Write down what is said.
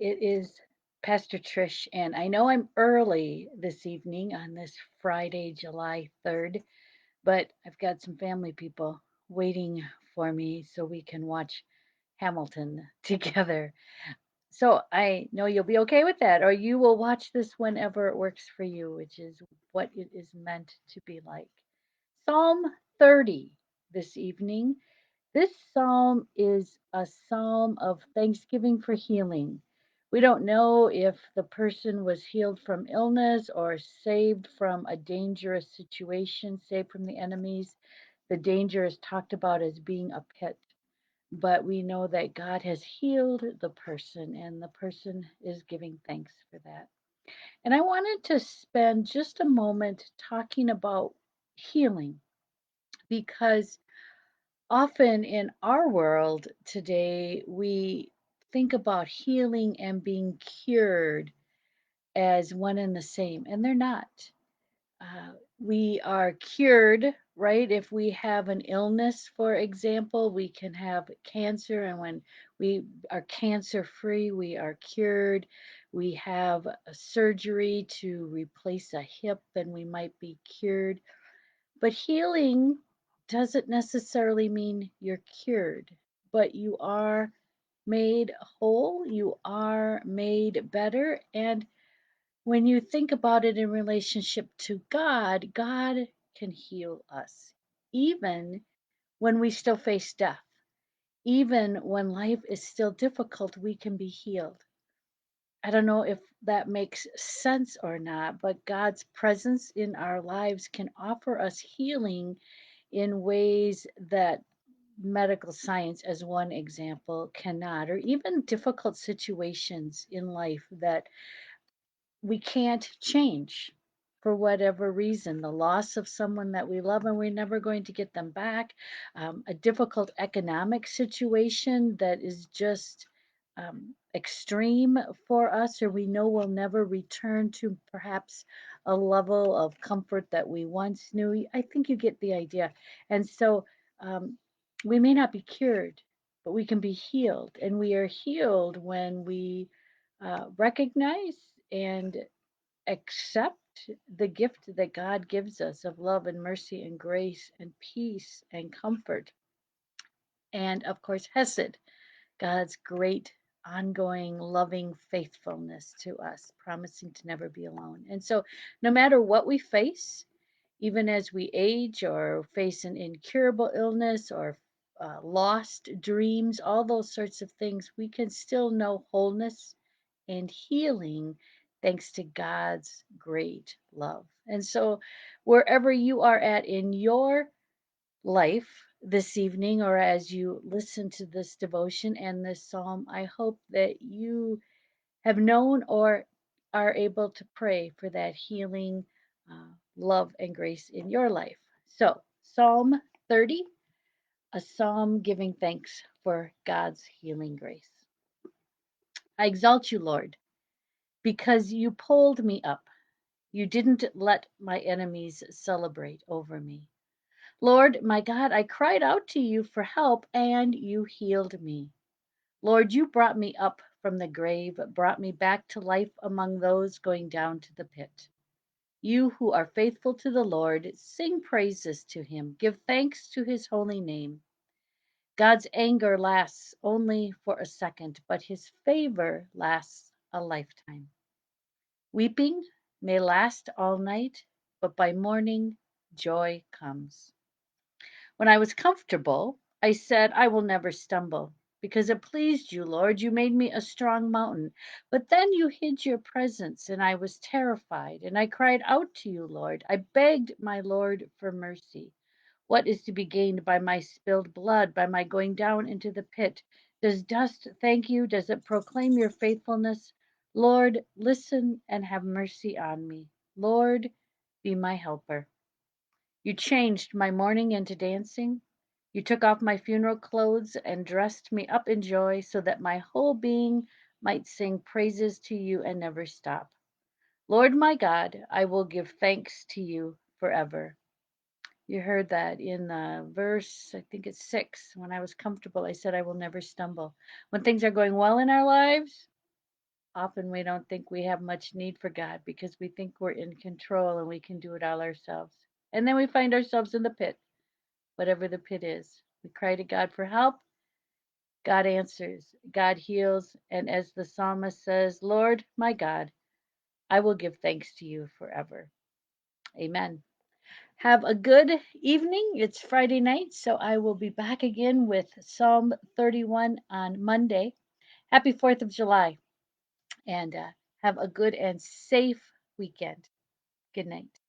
It is Pastor Trish, and I know I'm early this evening on this Friday, July 3rd, but I've got some family people waiting for me so we can watch Hamilton together. So I know you'll be okay with that, or you will watch this whenever it works for you, which is what it is meant to be like. Psalm 30 this evening. This psalm is a psalm of thanksgiving for healing. We don't know if the person was healed from illness or saved from a dangerous situation, saved from the enemies. The danger is talked about as being a pit, but we know that God has healed the person and the person is giving thanks for that. And I wanted to spend just a moment talking about healing because often in our world today, we think about healing and being cured as one and the same, and they're not. We are cured, right? If we have an illness, for example, we can have cancer, and when we are cancer free, we are cured. We have a surgery to replace a hip, then we might be cured. But healing doesn't necessarily mean you're cured, but you are made whole, you are made better. And when you think about it in relationship to God, God can heal us, even when we still face death, even when life is still difficult, we can be healed. I don't know if that makes sense or not, but God's presence in our lives can offer us healing in ways that medical science, as one example, cannot, or even difficult situations in life that we can't change for whatever reason. The loss of someone that we love and we're never going to get them back, a difficult economic situation that is just extreme for us, or we know we'll never return to perhaps a level of comfort that we once knew. I think you get the idea. And so um, we may not be cured, but we can be healed. And we are healed when we recognize and accept the gift that God gives us of love and mercy and grace and peace and comfort. And of course, Hesed, God's great ongoing loving faithfulness to us, promising to never be alone. And so, no matter what we face, even as we age or face an incurable illness or lost dreams, all those sorts of things, we can still know wholeness and healing thanks to God's great love. And so, wherever you are at in your life this evening, or as you listen to this devotion and this psalm, I hope that you have known or are able to pray for that healing, love, and grace in your life. So, Psalm 30, a psalm giving thanks for God's healing grace. I exalt you, Lord, because you pulled me up. You didn't let my enemies celebrate over me. Lord, my God, I cried out to you for help and you healed me. Lord, you brought me up from the grave, brought me back to life among those going down to the pit. You who are faithful to the Lord, sing praises to him, give thanks to his holy name. God's anger lasts only for a second, but his favor lasts a lifetime. Weeping may last all night, but by morning joy comes. When I was comfortable, I said, I will never stumble. Because it pleased you, Lord, you made me a strong mountain. But then you hid your presence, and I was terrified. And I cried out to you, Lord. I begged my Lord for mercy. What is to be gained by my spilled blood, by my going down into the pit? Does dust thank you? Does it proclaim your faithfulness? Lord, listen and have mercy on me. Lord, be my helper. You changed my mourning into dancing. You took off my funeral clothes and dressed me up in joy so that my whole being might sing praises to you and never stop. Lord my God, I will give thanks to you forever. You heard that in verse, I think it's 6. When I was comfortable, I said, I will never stumble. When things are going well in our lives, Often we don't think we have much need for God because we think we're in control and we can do it all ourselves. And then we find ourselves in the pit, whatever the pit is. We cry to God for help. God answers, God heals. And as the psalmist says, Lord, my God, I will give thanks to you forever. Amen. Have a good evening. It's Friday night, so I will be back again with Psalm 31 on Monday. Happy 4th of July, and have a good and safe weekend. Good night.